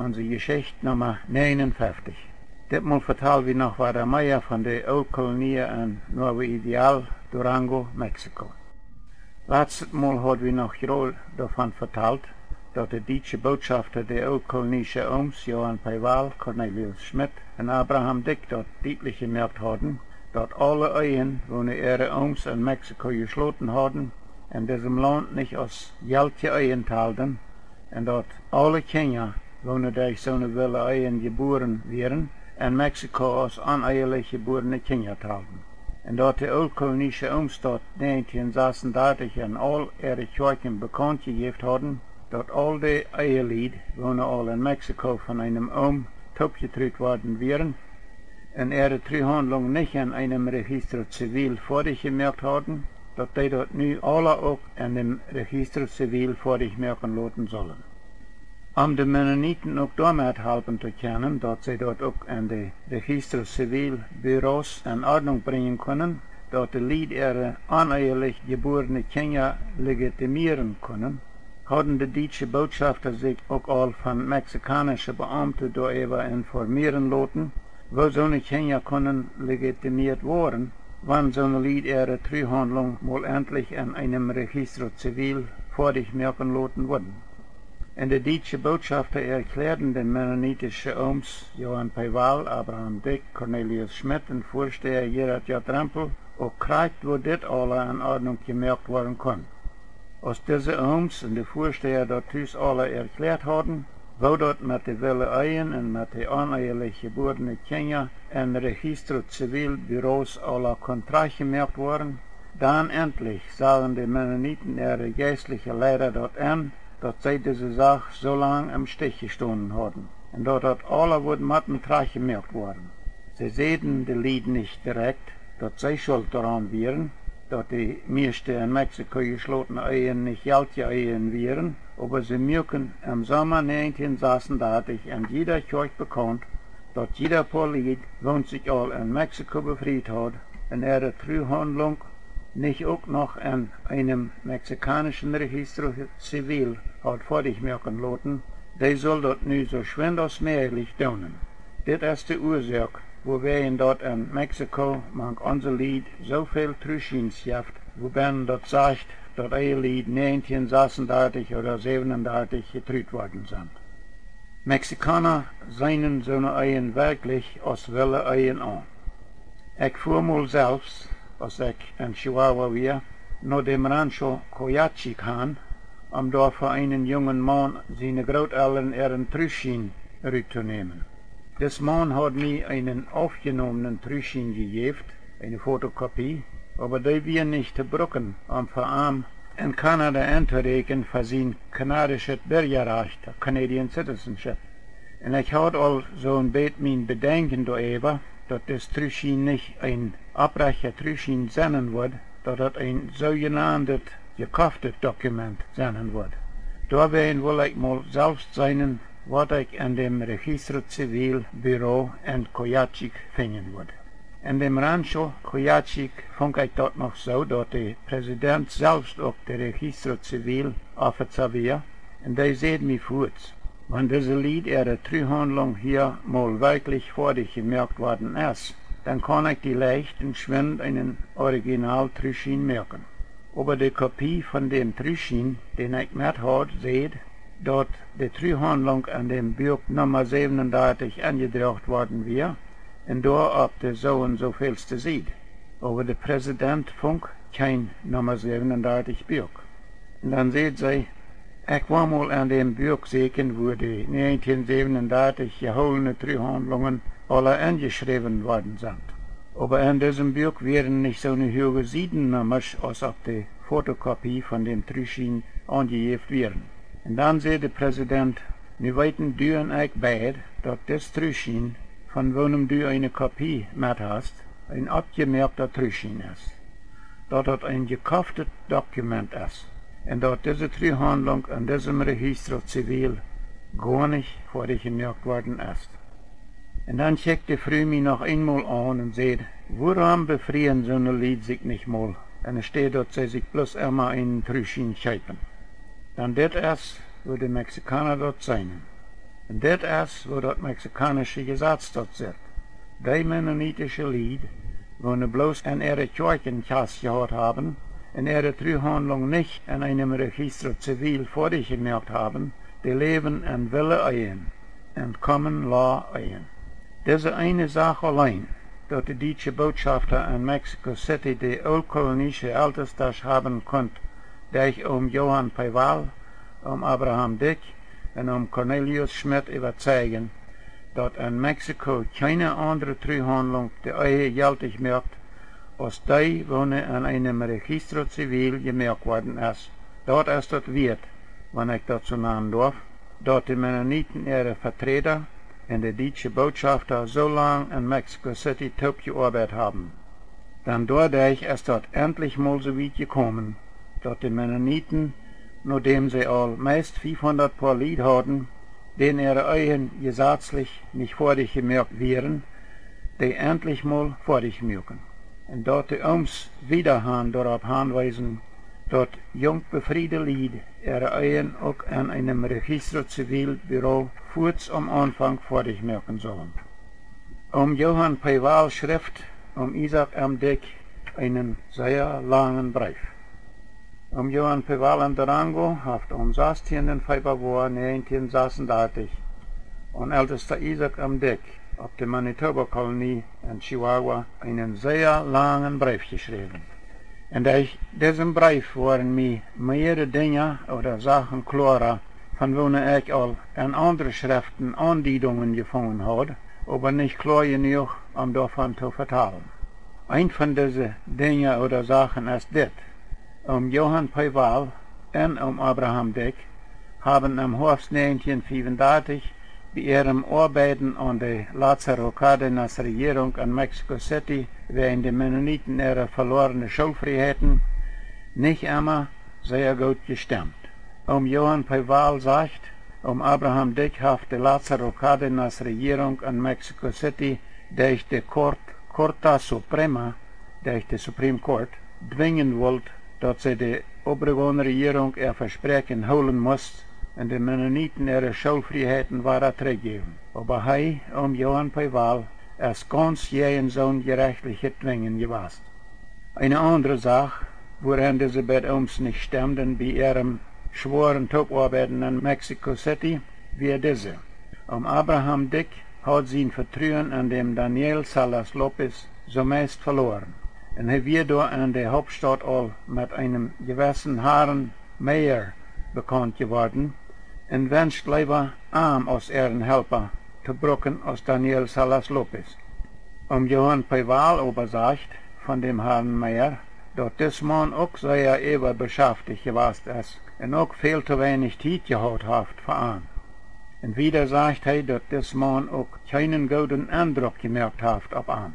onze Geschichte Nummer 59. Ditmaal vertellen we nog wat meer van de Oud-Kolonie en Nuevo Ideal, Durango, Mexico. Laatst Mal hadden we nog groot davon verteld, dat de Duitse botschafter der Oud-Kolonische Ooms, Johann Peiwaal, Cornelius Schmidt en Abraham Dick dort deutlich gemerkt hadden, dat alle Ehen, wo ihre Ooms in Mexico geschloten hadden, in diesem Land nicht als Geldje Ehen teilten, en dat alle Kinder, wo durch so eine Wille Ehen geboren wären, in Mexico als oneierlich geborene Kinder teilten. En dat de Oud-Kolonische Ooms dort 1936 en al ihre Kirchen bekannt gegeben hadden, dat al de Ehelied, wo al in Mexico von einem Oom topgetrukt worden wären, en ihre Treuhandlung nicht in einem Register Zivil vorgemerkt hadden, dat die dort nu alle ook in dem Register Zivil vorgemerken laten sollen. Om de Mennoniten ook daarmee helpen te kunnen, dat zij dort ook in de Register Civil bureaus in Ordnung brengen kunnen, dat de Lied ihre oneierlich geborene Kinder legitimieren können, hadden de Duitse Botschafter sich ook al van Mexikanische Beamten daarover informieren laten, wo zo'n Kinder kunnen legitimiert worden, wann zo'n Lied ihre Treuhandlung mal endlich in einem Register Civil vorgemerken laten worden. En de Duitse Botschafter erklärten den mennonitischen Ooms Johann Peiwaal, Abraham Dick, Cornelius Schmidt en Vorsteher Gerard J. Rempel ook krijgt wo dit alle in Ordnung gemerkt worden kon. Als deze Ooms en de Vorsteher dat thuis alle erklärt hadden, wo dat met de Wille Ehen en met de oneierlich geborene Kinder en Register Civil bureaus alle contract gemerkt worden, dan endlich zagen de Mennoniten ihre geistliche Leider dat aan, dat zij deze zaak zo lang im Stich gestonden hadden en dat alle wordt matten traag gemerkt worden. Zij zeiden de Lied nicht direkt, dat zij schuld daran wären, dat de meeste in Mexico geschloten Ehen nicht Geldje Ehen wären, aber sie merken im Sommer 1936 in jeder Kirche bekannt, dat jeder Polit, woont sich al in Mexico befreit hat, in ihre Treuhandlung nicht auch noch in einem mexikanischen Register Civil hat vorgemerken lassen, die soll dort nu so schwind als möglich tun. Dit ist die Ursache, wo wir in dort in Mexiko mang unser Lied so viel Trüschins jaft, wo ben dort sagt, dat ihr Lied 1936 oder 37 getrüht worden sind. Mexikaner seien so eine Ehen wirklich als Wille Ehen an. Ich fuhr mal selbst, als ich in Chihuahua war, nach dem Rancho Coyachican, da für einen jungen Mann seine Großeltern ihren Trüschin rückzunehmen. Das Mann hat mir einen aufgenommenen Trüschin gegeben, eine Fotokopie, aber die wir nicht zu brücken, für ihn in Kanada einzureichen für sein kanadisches Bürgerrecht, Canadian Citizenship. Und ich hatte all so ein bisschen mein Bedenken darüber, dass das Trüschin nicht ein Abbrecher Trüschin sein wird, dass das ein sogenanntes gekauftes Dokument sein wird. Dabei will ich mal selbst sein, was ich in dem Register Civil Büro in Coyachic finden würde. In dem Rancho Coyachic fand ich dort noch so, dass der Präsident selbst auch der Register Civil Officer war, und der sieht mich kurz. Wenn diese Lied ihre Treuhandlung hier mal wirklich vorgemerkt worden ist, dann kann ich die leicht und schwind einen Original Trüschin merken. Aber die Kopie von dem Trüschin, den ich mit hat, sieht, dass die Treuhandlung an dem Buch Nummer 37 angebracht worden war, und da ob der so und so vielste sieht. Aber der Präsident fand kein Nummer 37 Buch. Und dann sieht sie, ich war mal an dem Buch sehen, wo die 1937 geholene Treuhandlungen alle angeschrieben worden sind. Aber in diesem Buch wären nicht so eine hohe Siedennummers, als ob die Fotokopie von dem Trüschin angegeben wären. Und dann sagt der Präsident, wir weiten du und ich beide, dass das Trüschin, von wonem du eine Kopie mit hast, ein abgemerkter Trüschin ist. Dass das ein gekauftes Dokument ist. Und dass diese Treuhandlung in diesem Register Zivil gar nicht vorgemerkt worden ist. Und dann checkt die Frau mich noch einmal an und sagt, warum befrieren so eine Lied sich nicht mal? Und es steht, dass sie sich bloß immer einen Trüschin schreiben. Dann das ist, wo die Mexikaner dort sein. En dit is wo dat Mexikanische Gesetz dort zit. Die mennonitische Lied, wo ne bloß in ihre Kirchenkast gehört haben, in ihre Trühandlung nicht in einem Register zivil vorgemerkt haben, die leben en Wille ein, en Common Law ein. Diese eine Sache allein, dort die deutsche Botschafter in Mexico City die oldkolonische Ältestas haben konnt, durch Johann Peival, Abraham Dick und Cornelius Schmidt überzeugen, dass in Mexiko keine andere Treuhandlung die Ehe geltig macht, als die, wo in einem Register zivil gemerkt worden ist. Dort ist das wird, wenn ich dazu nennen darf, dort die Mennoniten ihre Vertreter und die deutsche Botschafter so lange in Mexico City top gearbeitet haben. Dann dadurch ist dort endlich mal so weit gekommen, dass die Mennoniten, nachdem sie all meist 500 paar Lied hatten, den ihre Eigen gesetzlich nicht fertig gemerkt wären, die endlich mal fertig merken. Und dort die Oms wiederhan darauf hinweisen, dass jung befriede Lied ihre Eigen auch an einem Register Zivilbüro kurz am Anfang fertig merken sollen. Johann Peival schrift Isaac M. Dick einen sehr langen Brief. Johann Peival in Durango hat 16. Februar 1936 und ältester Isaac M. Dick auf der Manitoba-Kolonie in Chihuahua einen sehr langen Brief geschrieben. Und durch diesen Brief waren mir mehrere Dinge oder Sachen klarer, von denen ich all in andere Schriften Andeutungen gefunden habe, aber nicht klar genug, davon zu vertalen. Ein von diesen Dingen oder Sachen ist das. Johann Peival und Abraham Dick haben im Herbst 1935 bei ihrem Arbeiten an der Lázaro Cárdenas Regierung in Mexico City während die Mennoniten ihre verlorene Schulfreiheiten nicht immer sehr gut gestimmt. Johann Peival sagt, Abraham Dick hat die Lázaro Cárdenas Regierung in Mexico City durch die Corte Suprema, durch die Supreme Court, dwingen wollte, dass sie die Oberregierung ihr Versprechen holen muss und die Mennoniten ihre Schulfreiheiten weiter zurückgeben. Aber Johann Peival, ist ganz jeden Sohn gerechtliche Zwingen gewesen. Eine andere Sache, woran diese beiden Oms nicht stimmten bei ihrem schweren Toparbeiten in Mexico City, wie diese. Abraham Dick hat sein Vertrauen an dem Daniel Salas Lopez zumeist verloren. Und er wird dort in der Hauptstadt all mit einem gewissen Herrn Mayer bekannt geworden und wünscht lieber arm als ihren Helfer zu brücken als Daniel Salas Lopez. Johann Peival aber sagt von dem Herrn Mayer, dass das Mann auch sehr überbeschäftigt gewesen ist und auch viel zu wenig Zeit gehabt hat für ihn. Und wieder sagt er, dass das Mann auch keinen guten Eindruck gemerkt hat auf ihn.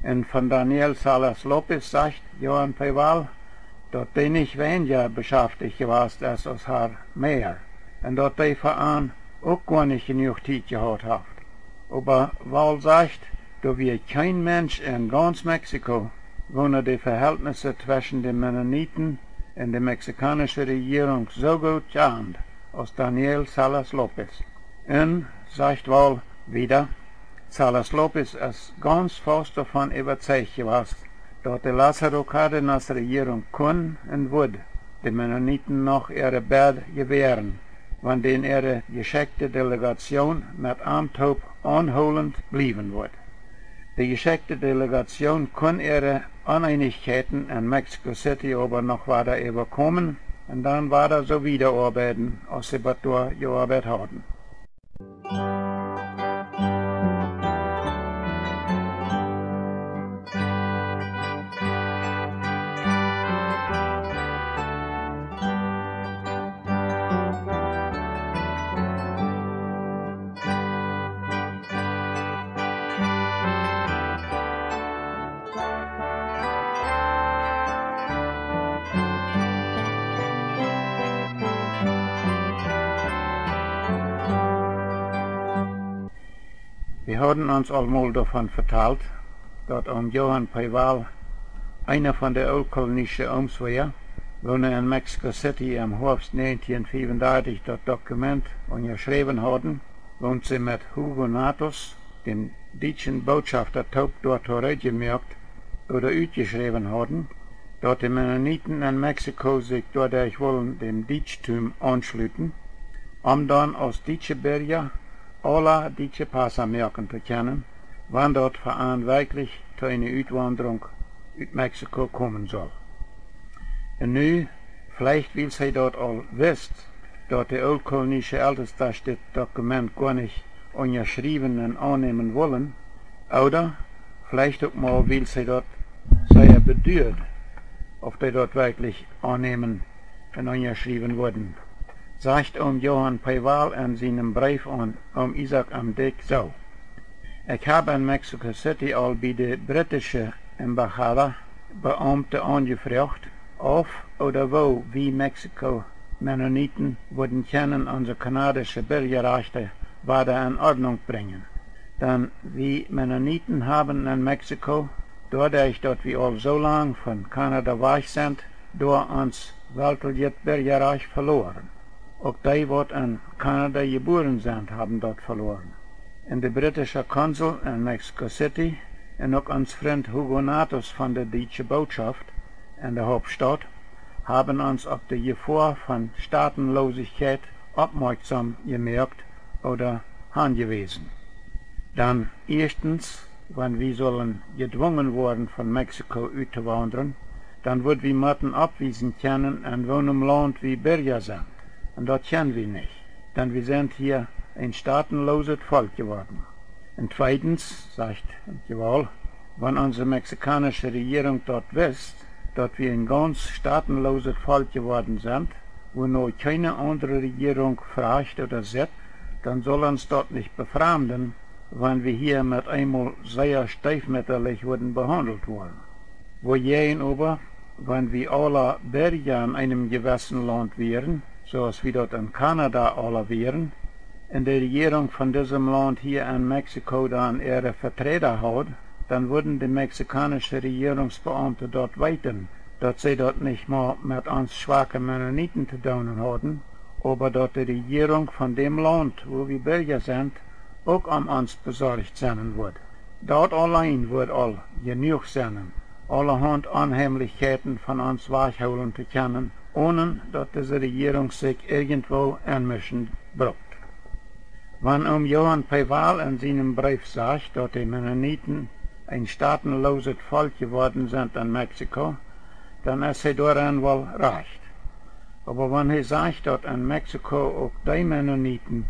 Und von Daniel Salas Lopez sagt Johann Peival, dass der nicht weniger beschäftigt gewesen ist als Herr Mayer und dass der für ihn auch gar nicht genug Zeit gehabt hat. Aber Wahl sagt, dass wir kein Mensch in ganz Mexiko, wo die Verhältnisse zwischen den Mennoniten und der mexikanischen Regierung so gut kennt als Daniel Salas Lopez. Und, sagt Wahl wieder, Salas Lopez ist ganz fest davon überzeugt gewesen, dass die Lázaro Cárdenas Regierung kann und wird die Mennoniten noch ihre Bed gewähren, wenn denn ihre geschickte Delegation mit Amtop anholend bleiben wird. Die geschickte Delegation kann ihre Uneinigkeiten in Mexico City aber noch weiter überkommen und dann weiter so wiederarbeiten, als sie dort gearbeitet haben. Wir haben uns allmal davon vertelt, dass Johann Peival einer von der oldkolonischen Oms war, wo in Mexico City im Herbst 1935 das Dokument unterschrieben hatten, woont sie mit Hugonatus, dem deutschen Botschafter, dort gemerkt oder uitgeschrieben haben, dass die Mennoniten in Mexiko sich dadurch wollen dem Deutschtum anschließen, dann aus deutsche Bürger alle deutsche Pässe merken zu können, wann dort wirklich zu einer Uitwanderung aus Mexiko kommen soll. Und nu, vielleicht will sie dort all wisst, dass die oldkolonische Älteste das Dokument gar nicht unterschrieben und annehmen wollen, oder vielleicht auch mal will sie dort sehr bedürt, ob die dort wirklich annehmen und unterschrieben wurden. Sagt Johann Peiwal in seinem Brief an Isaac am Dick so: Ich habe in Mexico City all bei der britischen Embajada Beamte angefragt, auf oder wo wie Mexiko Mennoniten würden können unsere kanadische Bürgerrechte weiter in Ordnung bringen. Denn wir Mennoniten haben in Mexiko, dadurch, dass wir all so lang von Kanada weg sind, durch uns weltliches Bürgerrecht verloren. Auch die, die in Kanada geboren sind, haben dort verloren. In der britischen Konsul in Mexico City und auch uns Freund Hugonatus von der deutschen Botschaft in der Hauptstadt haben uns auf die Gefahr von Staatenlosigkeit aufmerksam gemerkt oder hingewiesen. Dann erstens, wenn wir sollen gedwungen worden von Mexiko auszuwandern, dann wird wir müssen abwiesen können, in welchem Land wir Bürger sind. Und das können wir nicht, denn wir sind hier ein staatenloses Volk geworden. Und zweitens, sagt Gewalt, wenn unsere mexikanische Regierung dort wisst, dass wir ein ganz staatenloses Volk geworden sind, wo noch keine andere Regierung fragt oder sieht, dann soll uns dort nicht befremden, wenn wir hier mit einmal sehr stiefmütterlich wurden behandelt worden. Wohingegen aber, wenn wir alle Bürger in einem gewissen Land wären, so als wir dort in Kanada alle wären, und die Regierung von diesem Land hier in Mexiko dann ihre Vertreter hat, dann würden die mexikanischen Regierungsbeamte dort weiten, dass sie dort nicht mal mit uns schwachen Mennoniten zu tun hatten, aber dass die Regierung von dem Land, wo wir Bürger sind, auch um uns besorgt sein wird. Dort allein wird all genug sein, allerhand Anheimlichkeiten von uns wegholen zu können, ohne dass diese Regierung sich irgendwo einmischen braucht. Wenn Johann Peiwal in seinem Brief sagt, dass die Mennoniten ein staatenloses Volk geworden sind in Mexiko, dann ist er daran wohl recht. Aber wenn er sagt, dass in Mexiko auch die Mennoniten,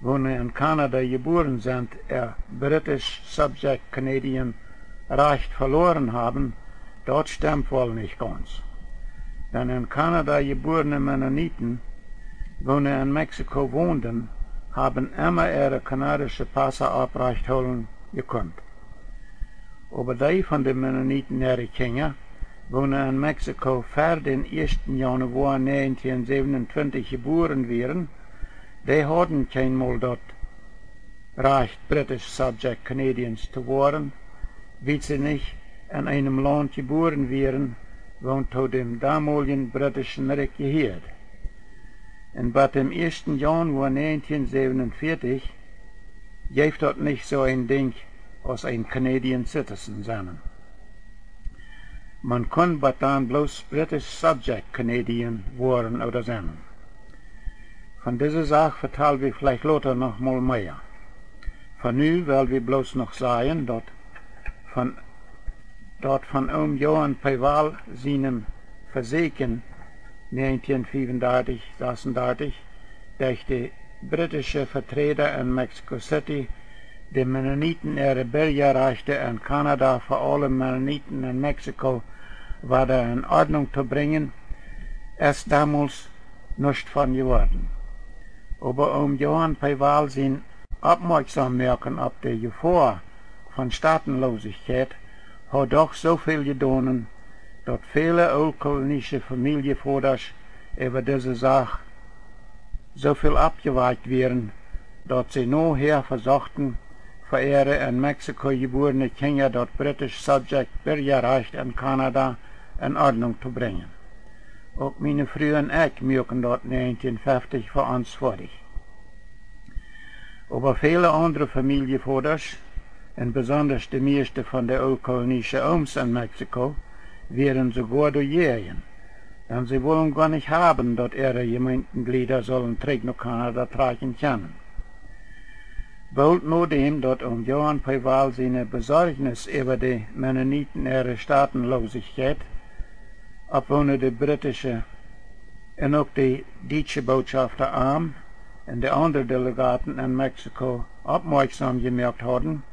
wo in Kanada geboren sind, ihr British Subject Canadian Recht verloren haben, dort stimmt wohl nicht ganz. Denn in Kanada geborene Mennoniten, wo in Mexiko wohnten, haben immer ihre kanadische Pässe abrecht holen gekonnt. Aber die von den Mennoniten ihre Kinder, wo in Mexiko vor den 1. Januar 1927 geboren wären, die hatten kein Mal dort Recht, British Subject Canadians zu werden, wie sie nicht in einem Land geboren wären, wo zu dem damaligen britischen Reich gehört. Und bei dem 1. Januar 1947 gibt dort nicht so ein Ding als ein Canadian Citizen sein. Man kann dann bloß British Subject Canadian werden oder sein. Von dieser Sache vertellen wir vielleicht später noch mal mehr. Von nu will wir bloß noch sagen, dass von Johann Peiwal seinem Verseken 1935, 36, durch die britische Vertreter in Mexico City die Mennoniten ihre Bürgerrechte in Kanada für alle Mennoniten in Mexiko weiter in Ordnung zu bringen, ist damals nicht von geworden. Aber Johann Peiwal sein Aufmerksamwerken auf die Gefahr von Staatenlosigkeit hat doch so viel getan, dass viele oldkolonische Familienvaters über diese Sache so viel abgeweicht werden, dass sie nachher versuchten, für ihre in Mexiko geborene Kinder dort British Subject Bürgerrecht in Kanada in Ordnung zu bringen. Auch meine früheren ich merken dort 1950 für uns fertig. Aber viele andere Familienvaders, und besonders die meisten von der oldkolonischen Ooms in Mexiko, wären sogar dagegen. Denn sie wollen gar nicht haben, dass ihre Gemeindeglieder sollen zurück nach Kanada tragen können. Bald nachdem, dass Johann Peival seine Besorgnis über die Mennoniten ihre Staatenlosigkeit, obwohl die britische und auch die deutsche Botschafter Arm und die anderen Delegaten in Mexiko aufmerksam gemacht hatten,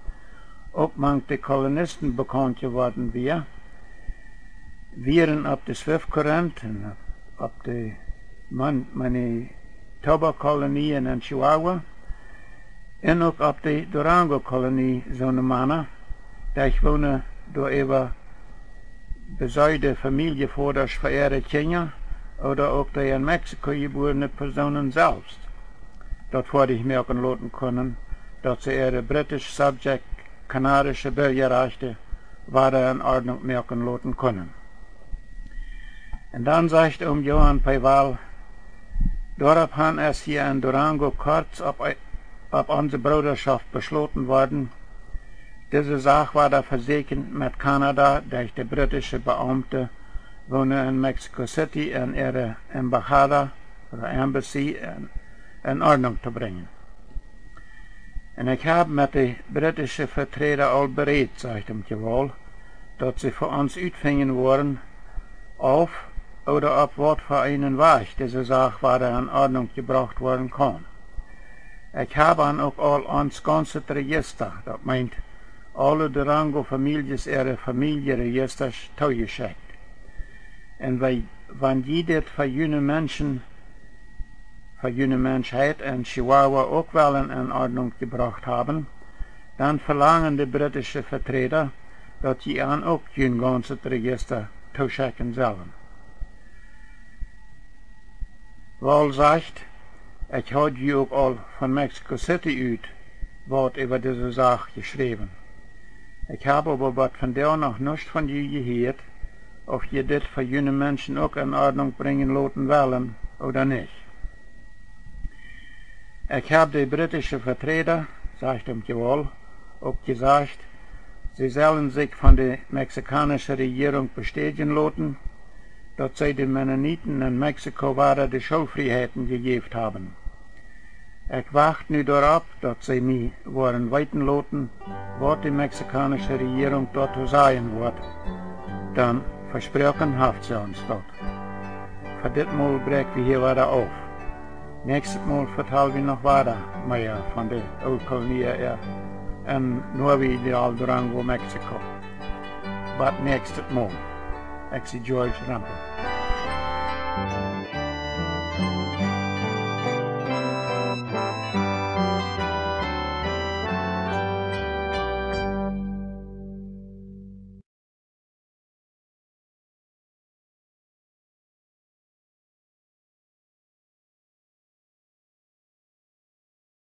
auch manche Kolonisten bekannt geworden wären auf die Swift-Current und auf die Manitoba-Kolonien in Chihuahua und auch auf die Durango-Kolonie Sonnemana, da ich wohne durch über besäude Familienvaders verehrte Kinder oder auch die in Mexiko geborene Personen selbst. Dort wollte ich merken lassen können, dass sie ihre britische Subject kanadische Bürgerrechte weiter in Ordnung merken lassen können. Und dann sagt Johann Peival, daraufhin ist hier in Durango kurz ob unsere Bruderschaft beschlossen worden. Diese Sache war da versichert mit Kanada durch die britische Beamte wohnen in Mexico City in ihre Embajada oder Embassy in Ordnung zu bringen. Und ich habe mit den britischen Vertretern all bereit, sagt wohl, dass sie für uns utfingen worden, auf oder auf was für einen Weg diese Sache weiter in Ordnung gebracht worden kann. Ich habe an auch all uns ganze Register, das meint alle Durango-Familien ihre Familienregister zugeschickt. Und wenn jeder für junge Menschen, für junge Menschheit in Chihuahua auch Wellen in Ordnung gebracht haben, dann verlangen die britischen Vertreter, dass sie an auch ein ganzes Register zuschicken sollen. Wohl sagt, ich habe ja auch all von Mexico City aus was über diese Sache geschrieben. Ich habe aber was von der noch nicht von dir gehört, ob ihr das für junge Menschen auch in Ordnung bringen lassen wollen oder nicht. Ich habe die britischen Vertreter, sagt wohl, auch gesagt, sie sollen sich von der mexikanischen Regierung bestätigen lassen, dass sie den Mennoniten in Mexiko weiter die Schulfreiheiten gegeben haben. Ich warte nun darauf, dass sie mich wollen weiten lassen, was die mexikanische Regierung dort sagen wird. Dann versprochen haft sie uns dort. Für das Mal brechen wir hier weiter auf. Nächstes Mal vertellen wir noch weiter mehr von der Oldkolonie in Nuevo Ideal Durango, Mexiko. Aber nächstes Mal. Ich bin George Rampel.